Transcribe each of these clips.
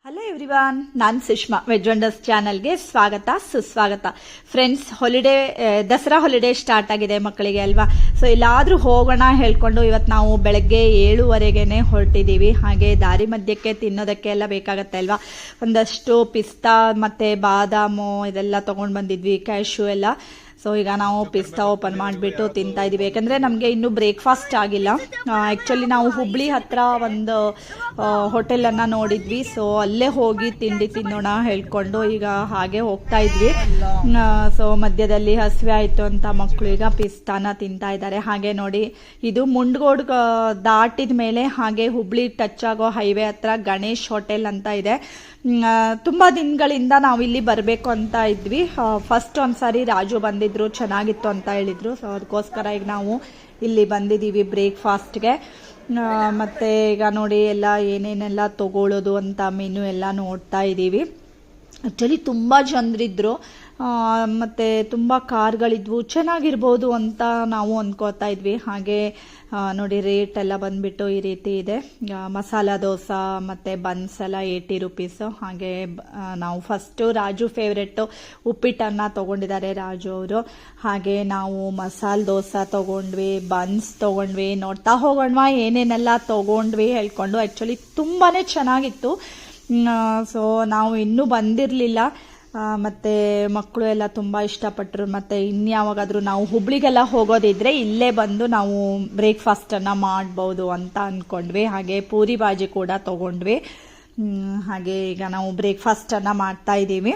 Hello everyone, ನಾನು Sushma. Veg wonders ಚಾನಲ್ಗೆ ಸ್ವಾಗತ ಸುಸ್ವಾಗತ. ಫ್ರೆಂಡ್ಸ್, ದಸರಾ ಹಾಲಿಡೇ ಸ್ಟಾರ್ಟ್ ಆಗಿದೆ ಮಕ್ಕಳಿಗೆ ಅಲ್ವಾ. ಸೊ ಎಲ್ಲಾದರೂ ಹೋಗೋಣ ಹೇಳ್ಕೊಂಡು ಇವತ್ತು ನಾವು ಬೆಳಗ್ಗೆ 7:15ಗೆ ಹೊರಟಿದ್ದೀವಿ. ಹಾಗೆ ದಾರಿ ಮಧ್ಯಕ್ಕೆ ತಿನ್ನೋದಕ್ಕೆ ಎಲ್ಲ ಬೇಕಾಗತ್ತೆ ಅಲ್ವಾ. ಒಂದಷ್ಟು ಪಿಸ್ತಾ ಮತ್ತು ಬಾದಾಮು ಇದೆಲ್ಲ ತೊಗೊಂಡು ಬಂದಿದ್ವಿ, ಕ್ಯಾಶ್ಯೂ ಎಲ್ಲ. ಸೊ ಈಗ ನಾವು ಪಿಸ್ತಾ ಓಪನ್ ಮಾಡಿಬಿಟ್ಟು ತಿಂತಾ ಇದ್ದೀವಿ, ಯಾಕಂದರೆ ನಮಗೆ ಇನ್ನೂ ಬ್ರೇಕ್ಫಾಸ್ಟ್ ಆಗಿಲ್ಲ. ಆ್ಯಕ್ಚುಲಿ ನಾವು ಹುಬ್ಳಿ ಹತ್ರ ಒಂದು ಹೋಟೆಲನ್ನು ನೋಡಿದ್ವಿ. ಸೊ ಅಲ್ಲೇ ಹೋಗಿ ತಿಂಡಿ ತಿನ್ನೋಣ ಹೇಳ್ಕೊಂಡು ಈಗ ಹಾಗೆ ಹೋಗ್ತಾ ಇದ್ವಿ. ಸೊ ಮಧ್ಯದಲ್ಲಿ ಹಸಿವೆ ಆಯಿತು ಅಂತ ಮಕ್ಕಳು ಈಗ ಪಿಸ್ತಾನ ತಿಂತಾ ಇದ್ದಾರೆ. ಹಾಗೆ ನೋಡಿ, ಇದು ಮುಂಡ್ಗೋಡ್ ದಾಟಿದ ಮೇಲೆ ಹಾಗೆ ಹುಬ್ಳಿ ಟಚ್ ಆಗೋ ಹೈವೇ ಹತ್ರ ಗಣೇಶ್ ಹೋಟೆಲ್ ಅಂತ ಇದೆ. ತುಂಬ ದಿನಗಳಿಂದ ನಾವಿಲ್ಲಿ ಬರಬೇಕು ಅಂತ ಇದ್ವಿ. ಫಸ್ಟ್ ಒಂದ್ಸಾರಿ ರಾಜು ಬಂದಿದ್ರು, ಚೆನ್ನಾಗಿತ್ತು ಅಂತ ಹೇಳಿದ್ರು. ಸೊ ಅದಕ್ಕೋಸ್ಕರ ಈಗ ನಾವು ಇಲ್ಲಿ ಬಂದಿದ್ದೀವಿ ಬ್ರೇಕ್ಫಾಸ್ಟ್ಗೆ. ಮತ್ತು ಈಗ ನೋಡಿ ಎಲ್ಲ ಏನೇನೆಲ್ಲ ತಗೊಳ್ಳೋದು ಅಂತ ಮೆನು ಎಲ್ಲ ನೋಡ್ತಾ ಇದ್ದೀವಿ. ಆ್ಯಕ್ಚುಲಿ ತುಂಬ ಜನರಿದ್ರು ಮತ್ತು ತುಂಬ ಕಾರ್ಗಳಿದ್ವು, ಚೆನ್ನಾಗಿರ್ಬೋದು ಅಂತ ನಾವು ಅಂದ್ಕೋತಾ ಇದ್ವಿ. ಹಾಗೆ ನೋಡಿ, ರೇಟ್ ಎಲ್ಲ ಬಂದುಬಿಟ್ಟು ಈ ರೀತಿ ಇದೆ. ಮಸಾಲ ದೋಸೆ ಮತ್ತು ಬನ್ಸ್ ಎಲ್ಲ 80 ರೂಪೀಸು. ಹಾಗೆ ನಾವು ಫಸ್ಟು ರಾಜು ಫೇವ್ರೆಟ್ಟು ಉಪ್ಪಿಟ್ಟನ್ನು ತೊಗೊಂಡಿದ್ದಾರೆ ರಾಜು ಅವರು. ಹಾಗೆ ನಾವು ಮಸಾಲೆ ದೋಸೆ ತೊಗೊಂಡ್ವಿ, ಬನ್ಸ್ ತೊಗೊಂಡ್ವಿ, ನೋಡ್ತಾ ಹೋಗೋಣವಾ ಏನೇನೆಲ್ಲ ತೊಗೊಂಡ್ವಿ ಹೇಳ್ಕೊಂಡು. ಆ್ಯಕ್ಚುಲಿ ತುಂಬಾ ಚೆನ್ನಾಗಿತ್ತು. ಸೊ ನಾವು ಇನ್ನೂ ಬಂದಿರಲಿಲ್ಲ, ಮತ್ತು ಮಕ್ಕಳು ಎಲ್ಲ ತುಂಬ ಇಷ್ಟಪಟ್ಟರು. ಮತ್ತು ಇನ್ಯಾವಾಗಾದರೂ ನಾವು ಹುಬ್ಳಿಗೆಲ್ಲ ಹೋಗೋದಿದ್ರೆ ಇಲ್ಲೇ ಬಂದು ನಾವು ಬ್ರೇಕ್ಫಾಸ್ಟನ್ನು ಮಾಡ್ಬೋದು ಅಂತ ಅಂದ್ಕೊಂಡ್ವಿ. ಹಾಗೆ ಪೂರಿ ಬಾಜಿ ಕೂಡ ತೊಗೊಂಡ್ವಿ. ಹಾಗೆ ಈಗ ನಾವು ಬ್ರೇಕ್ಫಾಸ್ಟನ್ನು ಮಾಡ್ತಾ ಇದ್ದೀವಿ.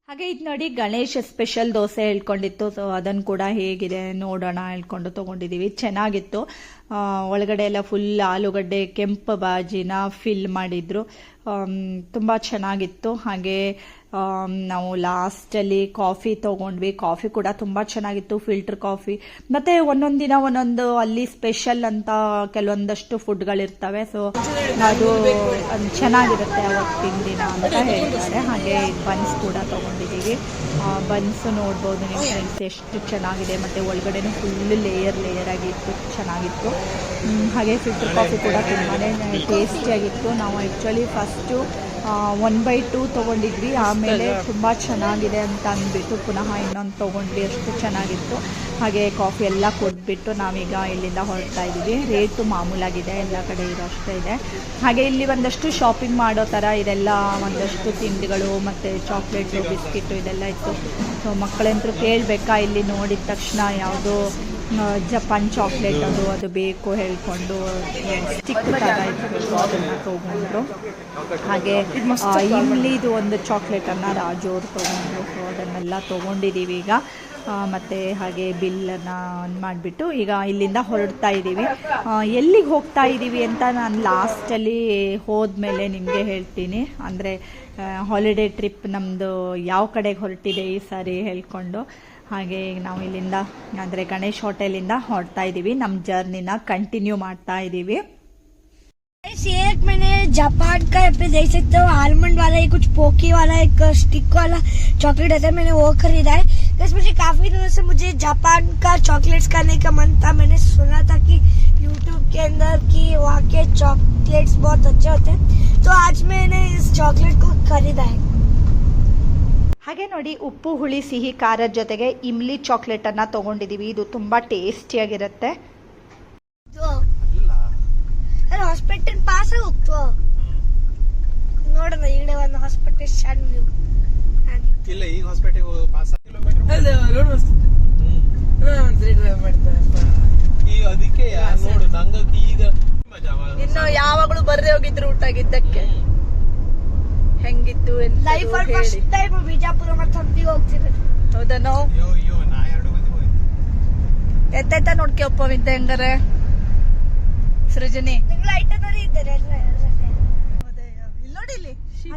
ಹಾಗೆ ಇದು ನೋಡಿ, ಗಣೇಶ ಸ್ಪೆಷಲ್ ದೋಸೆ ಹೇಳ್ಕೊಂಡಿತ್ತು. ಸೊ ಅದನ್ನು ಕೂಡ ಹೇಗಿದೆ ನೋಡೋಣ ಹೇಳ್ಕೊಂಡು ತೊಗೊಂಡಿದ್ದೀವಿ. ಚೆನ್ನಾಗಿತ್ತು. ಒಳಗಡೆ ಎಲ್ಲ ಫುಲ್ ಆಲೂಗಡ್ಡೆ ಕೆಂಪು ಬಾಜಿನ ಫಿಲ್ ಮಾಡಿದ್ರು, ತುಂಬ ಚೆನ್ನಾಗಿತ್ತು. ಹಾಗೆ ನಾವು ಲಾಸ್ಟಲ್ಲಿ ಕಾಫಿ ತೊಗೊಂಡ್ವಿ. ಕಾಫಿ ಕೂಡ ತುಂಬ ಚೆನ್ನಾಗಿತ್ತು, ಫಿಲ್ಟರ್ ಕಾಫಿ. ಮತ್ತು ಒಂದೊಂದು ದಿನ ಒಂದೊಂದು ಅಲ್ಲಿ ಸ್ಪೆಷಲ್ ಅಂತ ಕೆಲವೊಂದಷ್ಟು ಫುಡ್ಗಳಿರ್ತವೆ. ಸೊ ಅದು ಚೆನ್ನಾಗಿರುತ್ತೆ ಅವತ್ತಿನ ದಿನ ಅಂತ ಹೇಳ್ತಾರೆ. ಹಾಗೆ ಬನ್ಸ್ ಕೂಡ ತೊಗೊಂಡಿದ್ದೀವಿ. ಬನ್ಸು ನೋಡ್ಬೋದು ನೀವು ಫ್ರೆಂಡ್ಸ್, ಎಷ್ಟು ಚೆನ್ನಾಗಿದೆ. ಮತ್ತು ಒಳಗಡೆನೂ ಫುಲ್ ಲೇಯರ್ ಆಗಿತ್ತು, ಚೆನ್ನಾಗಿತ್ತು. ಹಾಗೆ ಫಿಲ್ಟರ್ ಕಾಫಿ ಕೂಡ ತುಂಬಾ ಟೇಸ್ಟಿಯಾಗಿತ್ತು. ನಾವು ಆ್ಯಕ್ಚುಲಿ ಫಸ್ಟು 1/2 ತೊಗೊಂಡಿದ್ವಿ, ಆಮೇಲೆ ತುಂಬ ಚೆನ್ನಾಗಿದೆ ಅಂತ ಅಂದ್ಬಿಟ್ಟು ಪುನಃ ಇನ್ನೊಂದು ತೊಗೊಂಡ್ವಿ. ಅಷ್ಟು ಚೆನ್ನಾಗಿತ್ತು. ಹಾಗೆ ಕಾಫಿ ಎಲ್ಲ ಕೊಟ್ಬಿಟ್ಟು ನಾವೀಗ ಇಲ್ಲಿಂದ ಹೊರಡ್ತಾ ಇದ್ದೀವಿ. ರೇಟು ಮಾಮೂಲಾಗಿದೆ, ಎಲ್ಲ ಕಡೆ ಇರೋಷ್ಟೇ ಇದೆ. ಹಾಗೆ ಇಲ್ಲಿ ಒಂದಷ್ಟು ಶಾಪಿಂಗ್ ಮಾಡೋ ಥರ ಇದೆಲ್ಲ ಒಂದಷ್ಟು ತಿಂಡಿಗಳು ಮತ್ತು ಚಾಕ್ಲೇಟು, ಬಿಸ್ಕಿಟು ಇದೆಲ್ಲ ಇತ್ತು. ಸೊ ಮಕ್ಕಳಂತರೂ ಕೇಳಬೇಕಾ, ಇಲ್ಲಿ ನೋಡಿದ ತಕ್ಷಣ ಯಾವುದೋ ಜಪಾನ್ ಚಾಕ್ಲೇಟ್ ಅದು ಬೇಕು ಹೇಳ್ಕೊಂಡು ಸ್ಟಿಕ್ ಥರ ಇತ್ತು, ಅದನ್ನು ತೊಗೊಂಡ್ರು. ಹಾಗೆ ಇಮ್ಲಿದು ಒಂದು ಚಾಕ್ಲೇಟನ್ನು ರಾಜು ಅವ್ರು ತೊಗೊಂಡ್ರು. ಸೊ ಅದನ್ನೆಲ್ಲ ತೊಗೊಂಡಿದ್ದೀವಿ ಈಗ. ಮತ್ತು ಹಾಗೆ ಬಿಲ್ಲನ್ನು ಮಾಡಿಬಿಟ್ಟು ಈಗ ಇಲ್ಲಿಂದ ಹೊರಡ್ತಾ ಇದ್ದೀವಿ. ಎಲ್ಲಿಗೆ ಹೋಗ್ತಾ ಇದ್ದೀವಿ ಅಂತ ನಾನು ಲಾಸ್ಟಲ್ಲಿ ಹೋದ್ಮೇಲೆ ನಿಮಗೆ ಹೇಳ್ತೀನಿ. ಅಂದರೆ ಹಾಲಿಡೇ ಟ್ರಿಪ್ ನಮ್ಮದು ಯಾವ ಕಡೆಗೆ ಹೊರಟಿದೆ ಈ ಸಾರಿ ಹೇಳ್ಕೊಂಡು. ಹಾಗೆ ನಾವು ಇಲ್ಲಿಂದ ಅಂದರೆ ಗಣೇಶ್ ಹೋಟೆಲಿಂದ ಹೊರಡ್ತಾ ಇದ್ದೀವಿ. ನಮ್ಮ ಜರ್ನಿನ ಕಂಟಿನ್ಯೂ ಮಾಡ್ತಾ ಇದ್ದೀವಿ. एक मैंने जापान का पे देख सकते हो, आलमंड वाला एक कुछ पोकी वाला एक स्टिक वाला चॉकलेट आता है, मैंने वो खरीदा है. बस मुझे काफी दिनों से मुझे जापान का चॉकलेट्स खाने का मन था. मैंने सुना था कि यूट्यूब के अंदर कि वहाँ के चॉकलेट्स बहुत अच्छे होते हैं, तो आज मैंने इस चॉकलेट को खरीदा है. ಹಾಗೆ ನೋಡಿ, ಉಪ್ಪು ಹುಳಿ ಸಿಹಿ ಖಾರದ ಜೊತೆಗೆ ಇಮ್ಲಿ ಚಾಕ್ಲೇಟನ್ನು ತೊಗೊಂಡಿದ್ದೀವಿ. ಇದು ತುಂಬ ಟೇಸ್ಟಿಯಾಗಿರುತ್ತೆ. ಹಾಸ್ಪಿಟಲ್ ಪಾಸ್ ಹೋಗ್ತು ನೋಡೋಣ, ಈಗಡೆ ಒಂದು ಹಾಸ್ಪಿಟಲ್ ಸ್ಟ್ಯಾಂಡ್ ವ್ಯೂ ಇಲ್ಲ. ಈ ಹಾಸ್ಪಿಟಲ್ ಪಾಸ್ ಅದಕ್ಕೆ ನೋಡು, ನಂಗೆ ಈಗ ಇನ್ನು ಯಾವಾಗಲೂ ಬರದೇ ಹೋಗಿದ್ರು ಊಟಾಗಿದ್ದಕ್ಕೆ ಹೆಂಗಿತ್ತು ಲೈಫ್ ಅಲ್ಲಿ ಫಸ್ಟ್ ಟೈಮ್ ಬಿಜಾಪುರ ಮತ್ತು ಹಂಪಿಗೆ ಹೋಗ್ತಿರೋದು. ಹೌದನೋ? ನಾ 2 ಮಂದಿ ಹೋಗಿದ್ದೆ. ಎತ್ತ ನೋಡ್ಕೊಪ್ಪ ವಿದ್ಯೆ ಹೆಂಗಾರೆ ಸೃಜನಿ. ಲೈಟ್ ಇದ್ದಾರೆ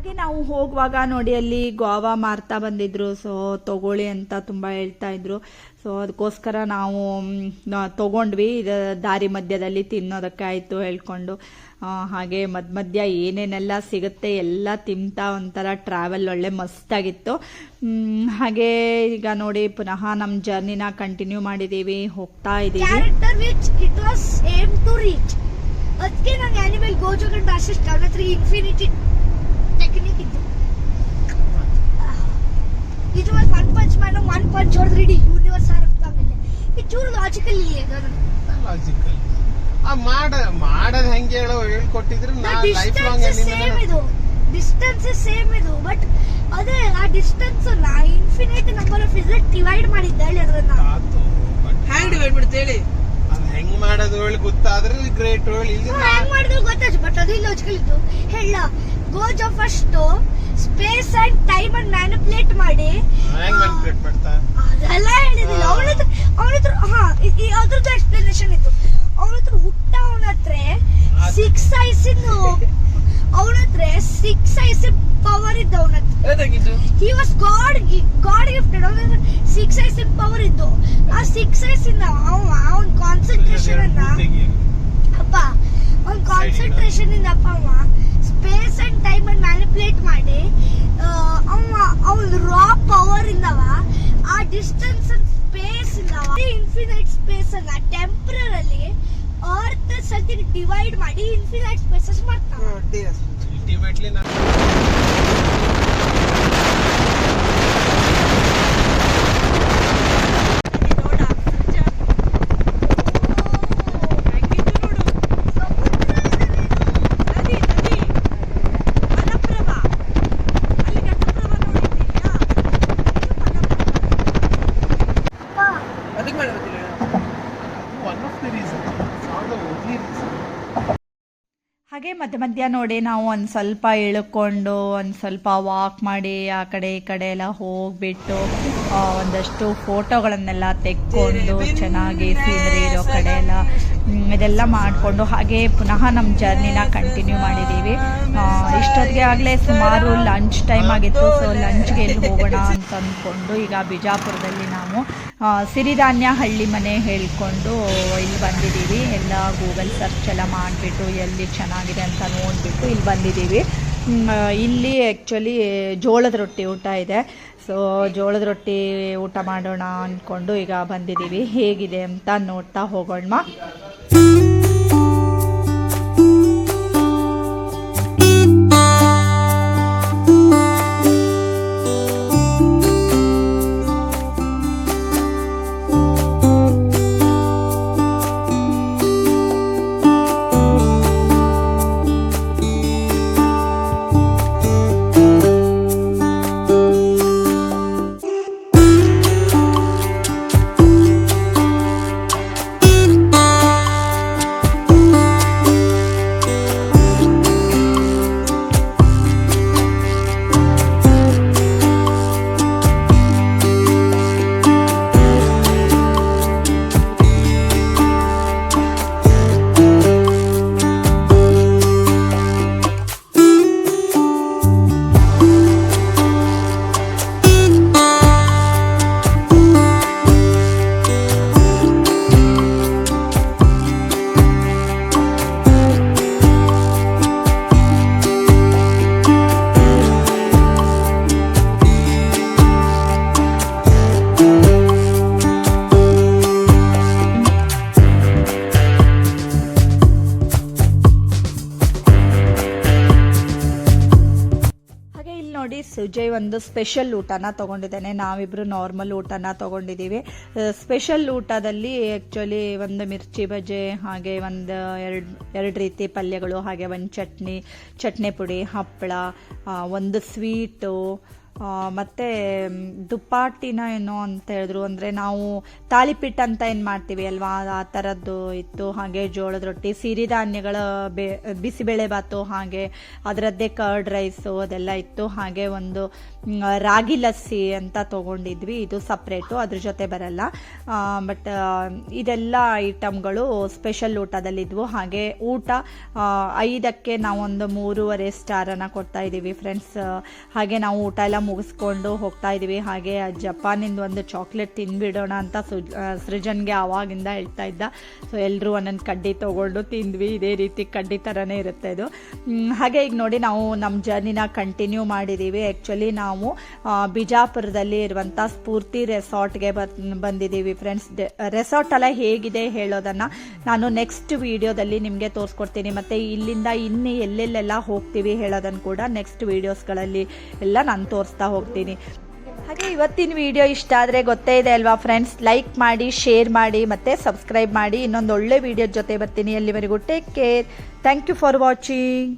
ಹಾಗೆ ನಾವು ಹೋಗುವಾಗ ನೋಡಿ ಅಲ್ಲಿ ಗೋವಾ ಮಾರ್ತಾ ಬಂದಿದ್ರು. ಸೊ ತಗೊಳ್ಳಿ ಅಂತ ತುಂಬ ಹೇಳ್ತಾ ಇದ್ರು. ಸೊ ಅದಕ್ಕೋಸ್ಕರ ನಾವು ತಗೊಂಡ್ವಿ. ಇದು ದಾರಿ ಮಧ್ಯದಲ್ಲಿ ತಿನ್ನೋದಕ್ಕೆ ಆಯಿತು ಹೇಳ್ಕೊಂಡು. ಹಾಗೆ ಮಧ್ಯ ಏನೇನೆಲ್ಲ ಸಿಗುತ್ತೆ ಎಲ್ಲ ತಿಂತಾ ಒಂಥರ ಟ್ರಾವೆಲ್ ಒಳ್ಳೆ ಮಸ್ತಾಗಿತ್ತು. ಹಾಗೆ ಈಗ ನೋಡಿ ಪುನಃ ನಮ್ಮ ಜರ್ನಿನ ಕಂಟಿನ್ಯೂ ಮಾಡಿದ್ದೀವಿ, ಹೋಗ್ತಾ ಇದ್ದೀವಿ. Character which it was aim to reach. ಅದಕ್ಕೆ ನಂಗೆ ಆನಿಮಲ್ ಗೋಜೋ ಕಂಡು ಅಸಿಸ್ಟ್ ಅವನ ಹತ್ರ ಇನ್ಫಿನಿಟಿ ಟೆಕ್ನಿಕ್ ಇತ್ತು. ಇದು one punch man one punch ಹೊಡೆದ್ರೆ ಇಡೀ ಯೂನಿವರ್ಸ್ ಆಗುತ್ತೆ. ಆಮೇಲೆ ಇದು ಚೂರು ಲಾಜಿಕಲ್ ಇಲ್ಲ. ಲಾಜಿಕಲ್ ಮಾಡದ್ ಹೆಂಗೆ ಹೇಳ್ಕೊಟ್ಟಿದ್ರೆ ಲೈಫ್ ಲಾಂಗ್ ಡಿಸ್ಟೆನ್ಸ್ ಸೇಮ್ ಇದು. ಬಟ್ ಅದೇ ಆ ಡಿಸ್ಟೆನ್ಸ್ ಅಲ್ಲ, infinite number of is divide ಮಾಡಿದ್ದ ಹೇಳಿ ಅದ್ರನ್ನ ಹ್ಯಾಂಗ್ ಡಿವೈಡ್ ಮಾಡ್ತೀವಿ ಹೇಳಿ. ಅದು ಹೆಂಗ್ ಮಾಡೋದು ಹೇಳಿ ಗೊತ್ತಾದ್ರೆ ಗ್ರೇಟ್ ಹೇಳಿ. ಹ್ಯಾಂಗ್ ಮಾಡಿದ್ರು ಗೊತ್ತಾಯ್ತು, ಬಟ್ ಅದು ಲಾಜಿಕಲ್ ಇತ್ತು. ಹೇಳ ಗೋಜೋ ಫಸ್ಟ್ ಸ್ಪೇಸ್ ಅಂಡ್ ಟೈಮ್ ಅನ್ನು ಮ್ಯಾನಿಪುಲೇಟ್ ಮಾಡಿ ಹೆಂಗ್ ಮ್ಯಾನಿಪುಲೇಟ್ ಮಾಡ್ತಾ ಅದೆಲ್ಲ ಹೇಳಿದಿಲ್ಲ. ಅವನ ಹತ್ರ ಅದ್ರದ್ದು ಎಕ್ಸ್ಪ್ಲನೇಷನ್ ಇತ್ತು. ಅವನ ಹತ್ರ ಅವನ ಹತ್ರ 6 ಐಸ್ ಅವನ ಹತ್ರ 6 ಐಸ್ ಪವರ್ ಇದ್ದು. ಅವನ ಹತ್ರ ಹಿ ವಾಸ್ ಗಾಡ್ ಗಿಫ್ಟೆಡ್. ಅವನ ಹತ್ರ 6 ಐಸ್ ಪವರ್ ಇದ್ದು. ಆ 6 ಐಸ್ ಇಂದ ಅವನ ಕಾನ್ಸಂಟ್ರೇಷನ್ ಅನ್ನ ಅವನ ಕಾನ್ಸಂಟ್ರೇಷನ್ ಇಂದ ಅವ ಸ್ಪೇಸ್ ಅಂಡ್ ಟೈಮ್ ಅನ್ನು ಮ್ಯಾನಿಪುಲೇಟ್ ಮಾಡಿ ಅವನ ರಾ ಪವರ್ ಇಂದವ ಆ ಡಿಸ್ಟೆನ್ಸ್ ಸ್ಪೇಸ್ ಇಂದವ ಇನ್ಫಿನೈಟ್ ಸ್ಪೇಸ್ ಅನ್ನ ಟೆಂಪರರಿ ಅರ್ತ್ ಸತಿ ಡಿವೈಡ್ ಮಾಡಿ ಇನ್ಫಿನೈಟ್ ಸ್ಪೇಸಸ್ ಮಾಡ್ತಾವ. ಅಲ್ಟಿಮೇಟ್ಲಿ ಹಾಗೆ ಮಧ್ಯ ನೋಡಿ ನಾವು ಒಂದು ಸ್ವಲ್ಪ ಇಳ್ಕೊಂಡು ಒಂದು ಸ್ವಲ್ಪ ವಾಕ್ ಮಾಡಿ ಆ ಕಡೆ ಈ ಕಡೆ ಎಲ್ಲ ಹೋಗ್ಬಿಟ್ಟು ಒಂದಷ್ಟು ಫೋಟೋಗಳನ್ನೆಲ್ಲ ತೆಕ್ಕೊಂಡು ಚೆನ್ನಾಗಿ ಸೀನರಿ ಇರೋ ಕಡೆ ಎಲ್ಲ ಇದೆಲ್ಲ ಮಾಡಿಕೊಂಡು ಹಾಗೆ ಪುನಃ ನಮ್ಮ ಜರ್ನಿನ ಕಂಟಿನ್ಯೂ ಮಾಡಿದ್ದೀವಿ. ಇಷ್ಟೊತ್ತಿಗೆ ಆಗಲೇ ಸುಮಾರು ಲಂಚ್ ಟೈಮ್ ಆಗಿತ್ತು. ಸೊ ಲಂಚ್ಗೆ ಎಲ್ಲಿ ಹೋಗೋಣ ಅಂತ ಅಂದ್ಕೊಂಡು ಈಗ ಬಿಜಾಪುರದಲ್ಲಿ ನಾವು ಸಿರಿಧಾನ್ಯ ಹಳ್ಳಿ ಮನೆ ಹೇಳ್ಕೊಂಡು ಇಲ್ಲಿ ಬಂದಿದ್ದೀವಿ. ಎಲ್ಲ ಗೂಗಲ್ ಸರ್ಚ್ ಎಲ್ಲ ಮಾಡಿಬಿಟ್ಟು ಎಲ್ಲಿ ಚೆನ್ನಾಗಿದೆ ಅಂತ ನೋಡಿಬಿಟ್ಟು ಇಲ್ಲಿ ಬಂದಿದ್ದೀವಿ. ಇಲ್ಲಿ ಆ್ಯಕ್ಚುಲಿ ಜೋಳದ ರೊಟ್ಟಿ ಊಟ ಇದೆ. ಸೊ ಜೋಳದ ರೊಟ್ಟಿ ಊಟ ಮಾಡೋಣ ಅಂದ್ಕೊಂಡು ಈಗ ಬಂದಿದ್ದೀವಿ. ಹೇಗಿದೆ ಅಂತ ನೋಡ್ತಾ ಹೋಗೋಣ. ಸುಜಯ್ ಒಂದು ಸ್ಪೆಷಲ್ ಊಟನ ತೊಗೊಂಡಿದ್ದಾನೆ. ನಾವಿಬ್ಬರು ನಾರ್ಮಲ್ ಊಟನ ತೊಗೊಂಡಿದ್ದೀವಿ. ಸ್ಪೆಷಲ್ ಊಟದಲ್ಲಿ ಆ್ಯಕ್ಚುಲಿ ಒಂದು ಮಿರ್ಚಿ ಬಜೆ, ಹಾಗೆ ಒಂದು ಎರಡು ರೀತಿ ಪಲ್ಯಗಳು, ಹಾಗೆ ಒಂದು ಚಟ್ನಿ ಪುಡಿ, ಹಪ್ಪಳ, ಒಂದು ಸ್ವೀಟು, ಮತ್ತು ದುಪ್ಪಾಟಿನ ಏನೋ ಅಂತ ಹೇಳಿದ್ರು, ಅಂದರೆ ನಾವು ತಾಳಿಪಿಟ್ಟು ಅಂತ ಏನು ಮಾಡ್ತೀವಿ ಅಲ್ವಾ, ಆ ಥರದ್ದು ಇತ್ತು. ಹಾಗೆ ಜೋಳದ ರೊಟ್ಟಿ, ಸಿರಿಧಾನ್ಯಗಳ ಬಿಸಿಬೇಳೆ ಬಾತು, ಹಾಗೆ ಅದರದ್ದೇ ಕರ್ಡ್ ರೈಸು ಅದೆಲ್ಲ ಇತ್ತು. ಹಾಗೆ ಒಂದು ರಾಗಿ ಲಸ್ಸಿ ಅಂತ ತೊಗೊಂಡಿದ್ವಿ, ಇದು ಸಪ್ರೇಟು, ಅದ್ರ ಜೊತೆ ಬರಲ್ಲ. ಬಟ್ ಇದೆಲ್ಲ ಐಟಮ್ಗಳು ಸ್ಪೆಷಲ್ ಊಟದಲ್ಲಿದ್ವು. ಹಾಗೆ ಊಟ 5ಕ್ಕೆ ನಾವೊಂದು 3.5 ಸ್ಟಾರನ್ನು ಕೊಡ್ತಾ ಇದ್ದೀವಿ ಫ್ರೆಂಡ್ಸ್. ಹಾಗೆ ನಾವು ಊಟ ಎಲ್ಲ ಮುಗಿಸ್ಕೊಂಡು ಹೋಗ್ತಾ ಇದ್ದೀವಿ. ಹಾಗೆ ಜಪಾನಿಂದ ಒಂದು ಚಾಕ್ಲೇಟ್ ತಿಂದ್ಬಿಡೋಣ ಅಂತ ಸೃಜನ್ಗೆ ಆವಾಗಿಂದ ಹೇಳ್ತಾ ಇದ್ದ. ಸೊ ಎಲ್ಲರೂ ಒಂದೊಂದು ಕಡ್ಡಿ ತೊಗೊಂಡು ತಿಂದ್ವಿ. ಇದೇ ರೀತಿ ಕಡ್ಡಿ ಥರನೇ ಇರುತ್ತೆ ಇದು. ಹಾಗೆ ಈಗ ನೋಡಿ ನಾವು ನಮ್ಮ ಜರ್ನಿನ ಕಂಟಿನ್ಯೂ ಮಾಡಿದ್ದೀವಿ. ಆ್ಯಕ್ಚುಲಿ ನಾವು ಬಿಜಾಪುರದಲ್ಲಿ ಇರುವಂಥ ಸ್ಫೂರ್ತಿ ರೆಸಾರ್ಟ್ಗೆ ಬಂದಿದ್ದೀವಿ ಫ್ರೆಂಡ್ಸ್. ರೆಸಾರ್ಟ್ ಎಲ್ಲ ಹೇಗಿದೆ ಹೇಳೋದನ್ನು ನಾನು ನೆಕ್ಸ್ಟ್ ವಿಡಿಯೋದಲ್ಲಿ ನಿಮಗೆ ತೋರಿಸ್ಕೊಡ್ತೀನಿ. ಮತ್ತು ಇಲ್ಲಿಂದ ಇನ್ನು ಎಲ್ಲೆಲ್ಲೆಲ್ಲ ಹೋಗ್ತೀವಿ ಹೇಳೋದನ್ನು ಕೂಡ ನೆಕ್ಸ್ಟ್ ವೀಡಿಯೋಸ್ಗಳಲ್ಲಿ ಎಲ್ಲ ನಾನು ತೋರಿಸ್ತಾ ಹೋಗ್ತೀನಿ. ಹಾಗೆ ಇವತ್ತಿನ ವಿಡಿಯೋ ಇಷ್ಟ ಆದರೆ ಗೊತ್ತೇ ಇದೆ ಅಲ್ವಾ ಫ್ರೆಂಡ್ಸ್, ಲೈಕ್ ಮಾಡಿ, ಶೇರ್ ಮಾಡಿ ಮತ್ತು ಸಬ್ಸ್ಕ್ರೈಬ್ ಮಾಡಿ. ಇನ್ನೊಂದು ಒಳ್ಳೆ ವಿಡಿಯೋ ಜೊತೆ ಬರ್ತೀನಿ. ಅಲ್ಲಿವರೆಗೂ take care. Thank you for watching.